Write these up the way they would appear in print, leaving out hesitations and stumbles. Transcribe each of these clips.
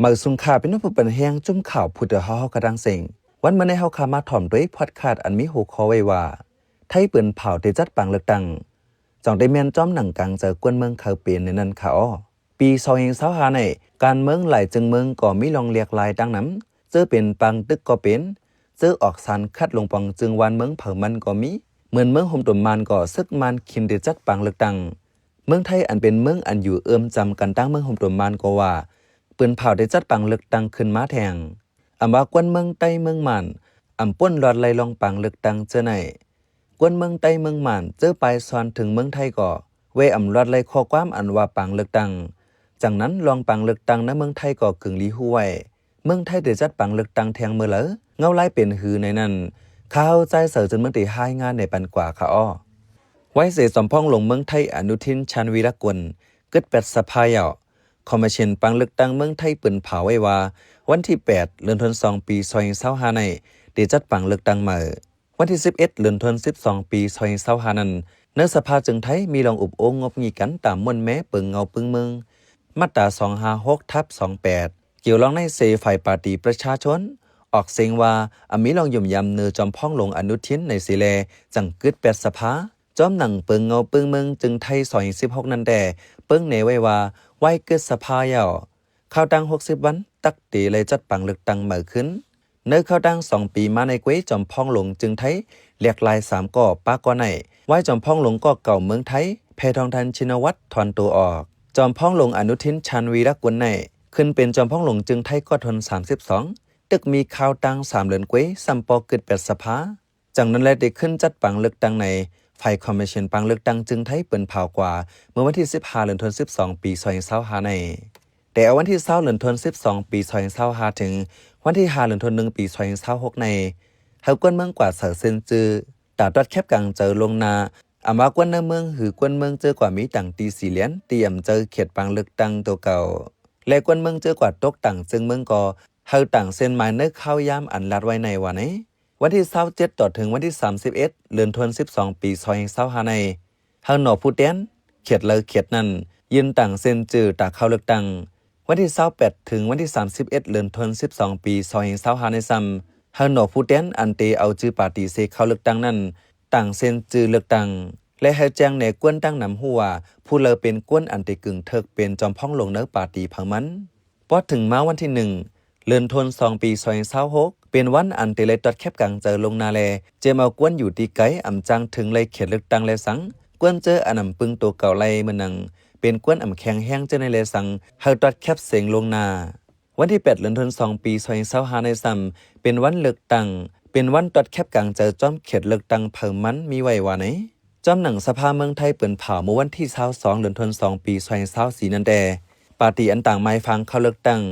มาสุงขาเป็นผู้เป็นแห้งจุ่มข่าวพุทธเฮากระดังเสียงวันเมื่อในเฮาคามาถ่อมด้วยพอดคาสต์อันมีหัวข้อไว้ว่าไทยเปิ้นเผาได้จัดปังเลือกตั้งจ่องได้แม่นจ้อมหนังกลางเจอกวนเมืองเขาเปลี่ยนในนั้นค่ะอ้อปี2025ในการเมืองหลายจึงเมืองก็มีลองเรียกลายดังนั้นเจอเป็นปังตึกก็เป็นเจอออกสันคัดลงปังจึงวันเมืองเผามันก็มีเหมือนเมืองห่มตุ่มมันก็ซึกมันคินได้จัดปังเลือกตั้งเมืองไทยอันเป็นเมืองอันอยู่จำกันตั้งเมืองห่มตุ่มมันก็ว่าเปิ้นเผาได้จัดปังเลือกตั้งขึ้นมาแทงอำว่ากวนเมืองใต้เมืองมันอำป่นรอดไล่ลองปังเลือกตั้งเจอไหนกวนเมืองใต้เมืองมันเจอไปซอนถึงเมืองไทยก็เวอำรอดไล่ข้อความอันว่าปังเลือกตั้งจากนั้นลองปังเลือกตั้งในเมืองไทยก็กึ่งลีหู้ไว้เมืองไทยได้จัดปังเลือกตั้งแทงเมื่อเหลอเงาไล่เป็นหือในนั้นข้าวใจเสือจนเมืองตีหายงานในปันกว่าค่ะอ้อไว้เสสมพ่องลงเมืองไทยอนุทินชาญวีรกุลกึดแปดสภาเหยาคอมมิชชั่นปังเลือกตั้งเมืองไทยเปิ้นเผาไว้ว่าวันที่8เดือนธันวาคมปี2025ในได้จัดปังเลือกตั้งมาวันที่11เดือนธันวาคมปี2025นั้นในสภาจึงไทยมีรองอุปโองงบงีกันตามมวลแม้เปิงเงาปึงเมืองมาตรา256/28เกี่ยวรองในเสฝ่ายปาร์ตี้ประชาชนออกเสียงว่ามีรองยุ่มยำเนือจอมพ่องลงอนุทินในสิแลจังกึดแปดสภาจอมหนังเปิงเงาปึงเมืองจึงไทย2016นั้นแต่เปิงเนไว้ว่าไว้เกิดสภาเหยาข่าวดัง60วันตักตีเลยจัดปังเลือกตั้งเหมือขึ้นเนื้อข่าวดัง2ปีมาในเกวยจอมพ่องหลงจึงไทยเรียกลาย3ก่อป้าก่อไหนไว้จอมพ่องหลงก็เก่าเมืองไทยแพทองทันชินวัตรถอนตัวออกจอมพ่องหลงอนุทินชาญวีรกุลในขึ้นเป็นจอมพ่องหลงจึงไทยก็ทน32ตึกมีข่าวดัง3เดือนเกวยซัมปอเกิด8สภาจากนั้นแลได้ขึ้นจัดปังเลือกตั้งในฝ่ายคอมมิชชั่นปังเลือกตั้งจึงไทยเปิ้นเผากว่าเมื่อวันที่15เดือนธันวาคมปี2025ในแต่วันที่20เดือนธันวาคมปี2025ถึงวันที่5เดือนธันวาคมปี2026ในเฮากวนเมืองกว่าเสือเซนจือตาตัดแคบกลางเจอลงนาอามากวนในเมืองหือกวนเมืองเจอกว่ามีต่างตี4เหรียญเตรียมเจอเขตปังเลือกตั้งตัวเก่าและกวนเมืองเจอกว่าตกต่างจึงเมืองก็เฮาต่างเส้นหมายเนื้อเข้ายามอันลัดไว้ในวันนี้วันที่27ต่อถึงวันที่31เดือนธันวาคมปี2025ในเฮาหนอผู้แดนเขตเลยเขตนั้นยืนต่างเส้นจือตาเข้าเลือกตั้งวันที่28ถึงวันที่31เดือนธันวาคมปี2025ในซ้ำเฮาหนอผู้แดนอันเตเอาจือปาร์ตี้เซเข้าเลือกตั้งนั้นต่างเส้นจือเลือกตั้งและให้แจ้งในกวนตั้งนำหัวผู้เลอเป็นกวนอันเตกึ่งเถิกเป็นจอมพ่องลงเนื้อปาร์ตี้พังมันพอถึงมาวันที่1เดือนธันวาคมปี2026เป็นวันอันเตเลตัดแคบกลางเจอลงนาแลเจมเอากวนอยู่ตีไกอำจังถึงเลยเขตเลือกตั้งและสังกวนเจออันนำปึงตัวเก่าไลมันนังเป็นกวนอำแข็งแห้งเจอในเลสังเฮาตัดแคบเสียงลงนาวันที่8เดือนธันวาคมปี2025ในซ้ำเป็นวันเลือกตั้งเป็นวันตัดแคบกลางเจอจอมเขตเลือกตั้งเพิ่มมันมีไว้ว่าไหนจอมหนังสภาเมืองไทยเปิ่นเผาเมื่อวันที่22เดือนธันวาคมปี2024นั่นแดปาร์ตี้อันต่างไม้ฟังเข้าเลือกตั้ง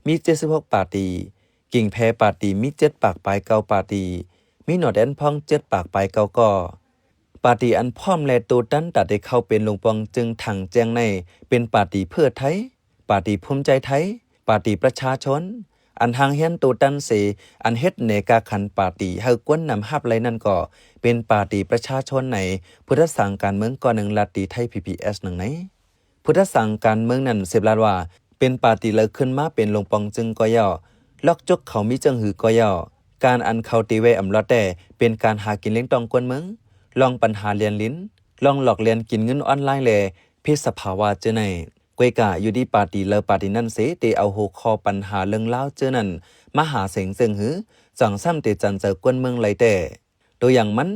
มี76ปาร์ตี้กิ่งแพปาร์ตี้มี7ปากปลาย9ปาร์ตี้มีหนอดแอนพ่อง7ปากปลาย9ก่อปาร์ตี้อันพร้อมและตัวตั้นตัดได้เข้าเป็นลงปองจึงถังแจ้งในเป็นปาร์ตี้เพื่อไทยปาร์ตี้ภูมิใจไทยปาร์ตี้ประชาชนอันทางเฮียนตัวตั้นเสอันเฮ็ดเนกาขันปาร์ตี้เฮากวนนำฮับไรนั่นก็เป็นปาร์ตี้ประชาชนในพุทธสังการเมืองก่อหนึ่งลาตีไทย PPS หนึ่งไหนพุทธสังการเมืองนั้นเสพลาดว่าเป็นปาร์ตี้เลิกขึ้นมาเป็นลงปองจึงก็ย่อล็อกจกเขามีจังหือก็ย่อการอันเขาตีเวอำลอดแต่เป็นการหากินเลี้ยงตองกวนเมืองลองปัญหาเรียนลิ้นลองหลอกเรียนกินเงินออนไลน์แลเพศสภาวะเจอในกวยกะอยู่ดีปาร์ตี้เลอปาร์ตี้นั่นเสเตเอาหัวคอปัญหาเรื่องเล่าเจอนั่นมาหาเสียงเซิงหือจังซ้ำเตจันเจอกวนเมืองไรแต่ตัวอย่างมัน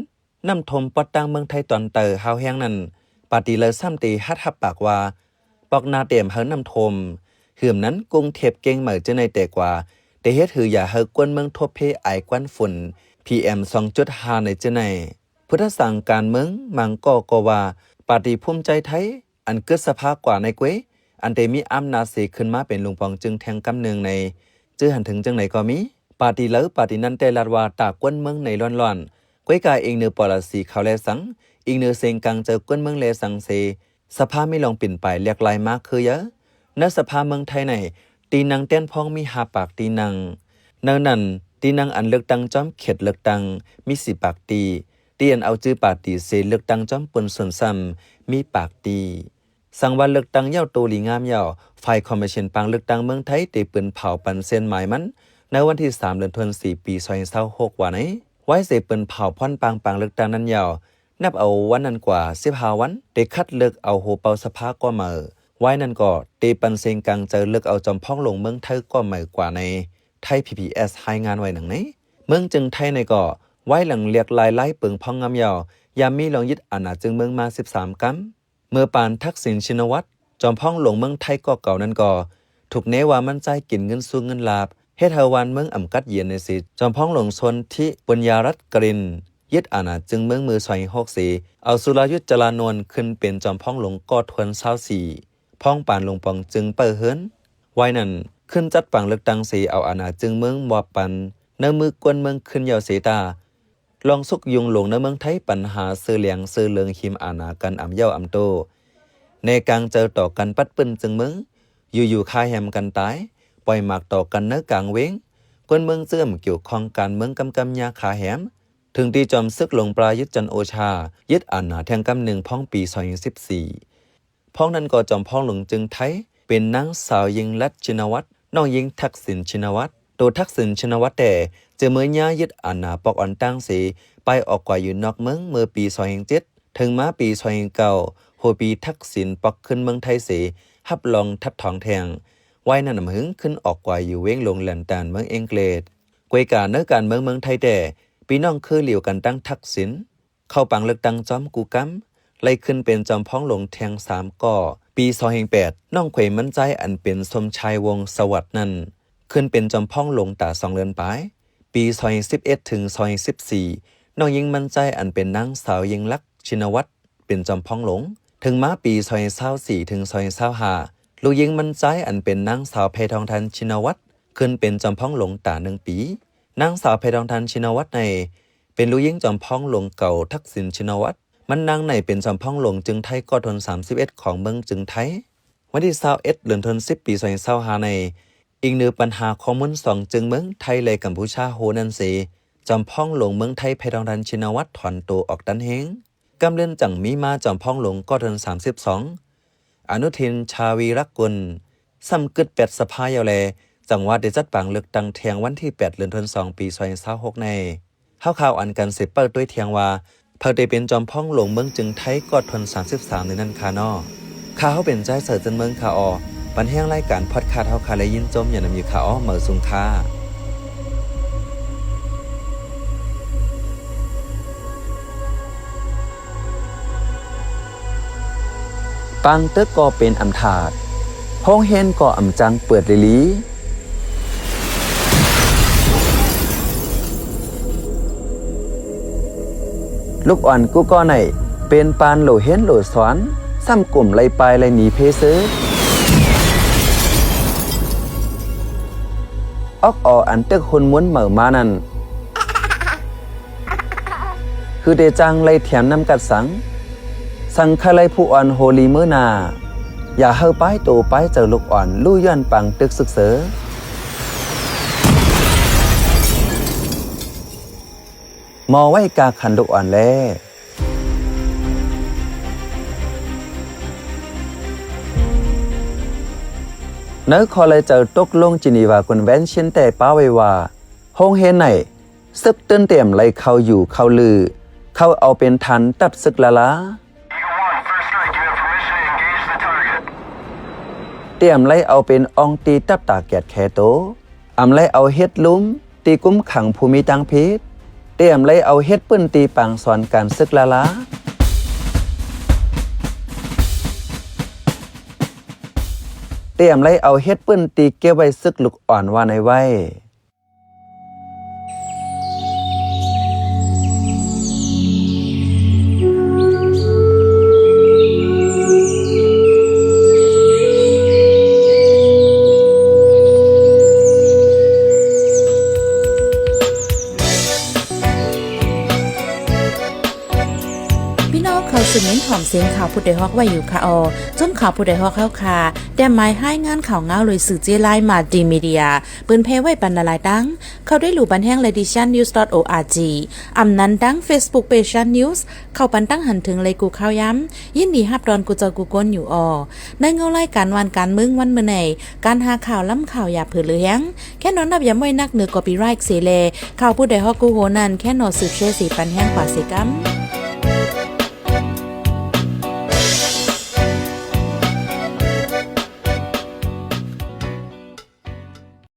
น้ำทมปอดตังเมืองไทยตอนเตอฮาวแห้งนั่นปาร์ตี้เลอซ้ำเตฮัดฮับปากว่าปอกนาเต็มเฮาน้ำทมหืมนั้นกรุงเทพเก่งเหมือเจอในแต่กว่าแต่เฮ็ดหืออย่าเฮากวนเมืองทบเพไอควันฝุ่น PM 2.5 ในเจอในพุทธสังการเมืองมังก็ว่าปาร์ตี้ภูมิใจไทยอันเกิดสภาพกว่าในเกวยอันเตมีอำนาจเสขึ้นมาเป็นลุงปองจึงแทงกำเนืองในจื้อหันถึงจังไหนก็มีปาร์ตี้เลอปาร์ตี้นั้นแต่ลาดว่าตากวนเมืองในร้อนๆกวยกายเองเนือปอลสีเขาแลสังอีกเนือเซงกังเจอกวนเมืองแลสังเซสภาไม่ลองปิ่นไปเรียกลายมากคือเยอะณสภาเมืองไทยในตีนังเต้นพ้องมี5ปากตีนังเนื้อนั่นตีนังอันเลือกตั้งจอมเขตเลือกตั้งมี4ปากตีเตียนเอาจื้อปาร์ตี้เสเลือกตั้งจอมปนส่วนซ้ำมีปากตี สังวันเลือกตั้งยาวโตหลีงามยาวฝ่ายคอมมิชชั่นปังเลือกตั้งเมืองไทยได้ปืนเผาปันเส้นหมายมันในวันที่3เดือนธันวาคมปี2026ว่าไหนไว้เสปืนเผาพ่อนปังเลือกตั้งนั้นยาวนับเอาวันนั้นกว่า15วันได้คัดเลือกเอาโหเปาสภาก็มาไว้นั่นก็ตีปันเซงกลางเจอเลือกเอาจอมพ้องลงเมืองไทยก็ใหม่กว่าในไทย PPS ให้งานไว้หนังไหนเมืองจึงไทยในก็ไว้หลังเรียกลายไล่เปิงพ้องงามยาวยามมีลองยึดอาณาจึงเมืองมา13กัมเมื่อปานทักษิณชินวัตรจอมพ้องลงเมืองไทยก็เก่านั้นก็ถูกเนว่ามันใจกินเงินสู้เงินลาบเฮ็ดเฮาวันเมืองอ่ำกัดเย็นในสิจอมพ้องลงชนที่ปุญญารัตน์กรินยึดอาณาจึงเมืองมือ264เอาสุรยุทธจรานนท์ขึ้นเป็นจอมพ้องลงกอทวน24พ้องปานลงปองจึงเปิดเฮิรนไว้นั่นขึ้นจัดปังเลือกตั้งสีเอาอาณาจึงเมืองมอปันเนื้อมือกวนเมืองขึ้นยาวเสตาลองสุกยุงหลงในเมืองไทยปัญหาซื้อเหลียงซื้อเลืองหิมอาณากันอ่ำเย้าอ่ำโตในกลางเจอต่อกันปัดปืนจึงเมืองอยู่คาแฮมกันตายปล่อยหมากต่อกันเนื้อกลางเว้งกวนเมืองเสื่อมเกี่ยวข้องการเมืองกำยาขาแฮมถึงที่จอมซึกหลงปลายึดจันโอชายึดอาณาแทงกำหนึ่งพ้องปี2014พ้องนั้นก็จอมพ้องหลงจึงไทยเป็นนางสาวยิงลัดชินวัตรน้องยิงทักษิณชินวัตรตัวทักษิณชินวัตรแต่จะเมื่อย่ายึดอาณาปอกอ่อนตั้งสีไปออกกว่าอยู่นอกเมืองเมื่อปี2007ถึงมาปี2009โหปีทักษิณปอกขึ้นเมืองไทยสีฮับลองทับทองแทงไว้นั่นนำหึงขึ้นออกกว่าอยู่เว้งลงแหลนตานเมืองอังกฤษกวยการเนื้อการเมืองไทยแต่ปีน้องคือเหลียวกันตั้งทักษิณเข้าปังเลือกตั้งจอมกูกัมไล่ขึ้นเป็นจอมพ้องหลงแทง3ก่อปี2008น้องเขยมั่นใจอันเป็นสมชายวงศ์สวัสดิ์นั้นขึ้นเป็นจอมพ้องหลงตา2เดือนปลายปี2011ถึง2014น้องยิงมั่นใจอันเป็นนางสาวยิงลักษณ์ชินวัตรเป็นจอมพ้องหลงถึงมาปี2024ถึง2025ลูกยิงมั่นใจอันเป็นนางสาวเพทองทันชินวัตรขึ้นเป็นจอมพ้องหลงตา1ปีนางสาวเพทองทันชินวัตรในเป็นลูกยิงจอมพ้องหลงเก่าทักษิณชินวัตรมันนางในเป็นจอมพ้องหลงจึงไทยก็ทน31ของเมืองจึงไทยวันที่21เดือนธันวาคมปี2025ในอีกหนึ่งปัญหาข้อมูล2จึงเมืองไทยเลยกัมพูชาโหนันสีจอมพ้องหลงเมืองไทยเพทองทันชินวัตรถอนตัวออกดันเฮงกำเล่นจังมีมาจอมพ้องหลงก็ทน32อนุทินชาวีรักกุลซ้ำกึด8สภายาวแลจังหวัดได้จัดปังเลือกตั้งเทียงวันที่8เดือนธันวาคมปี2026ในข่าวอันกันเสพเปิดด้วยเทียงว่าเพิ่นได้เป็นจอมพ้องหลงเมืองจึงไทยกอดทน33ในนั้นคานอข่าวเป็นใจเสิร์ชจนเมืองคาออปันแห้งรายการพอดคาสต์เฮาคาและยินจมอย่านำอยู่คาออเหมือสุงค่าปังตึกก็เป็นอำถาดห้องเฮนก็อำจังเปิดลิลีลูกอ่อนกูก็ไหนเป็นปานโหลเห็นโหลสอนซ้ำกลุ่มไล่ปลายไล่หนีเพซื้อออกอันตึกคนม้วนเหม่อมานั่นคือเดจังไล่แถมน้ำกัดสังคาไล่ผู้อ่อนโฮลีเมื่อนาอย่าเฮาป้ายโตป้ายเจอลูกอ่อนลู่ย้อนปังตึกศึกเสอมอไว้กาขันลูกอ่อนแลเนื้อคอเลยเจอตกลงจินีวาคนแว้นเช่นแต่ป้าไว้ว่าห้องเฮนไหนซึกตื้นเต็มไล่เข้าอยู่เข้าลือเข้าเอาเป็นทันตับซึกละเตรียมไล่เอาเป็นอองตีตับตาแกดแคโตอำไล่เอาเฮ็ดลุ้มตีกุ้มขังภูมิตังพิษเตรียมไล่เอาเฮ็ดปื้นตีปังสอนการซึกละเตรียมไล่เอาเฮ็ดปื้นตีเก็บไว้ซึกลูกอ่อนว่าในไว้ จึงเน้นถ่อมเสียงข่าวผู้ใดฮอกไว้อยู่ค่ะจนข่าวผู้ใดฮอกเข้าค่ะแต่หมายให้งานข่าวเงาเลยสื่อเจไลมาดีมีเดียเปิ้นเพไว้ปันละลายดังเขาได้หลู่บันแห้ง leditionnews.org อำนั้นดัง Facebook page news เข้าปันตั้งหันถึงเลยกูข่าวย้ำยินดีฮับดอนกูเจอกูก้นอยู่ในเงารายการวันการมึงวันมื้อไหนการหาข่าวล้ำข่าวอย่าเผือเหลืองแค่นอนนับย้ำไว้นักเหนือกอปีไรท์เสเลข่าวผู้ใดฮอกกูโหนั่นแค่นอสืบเชสีปันแห้งกว่าเสกัม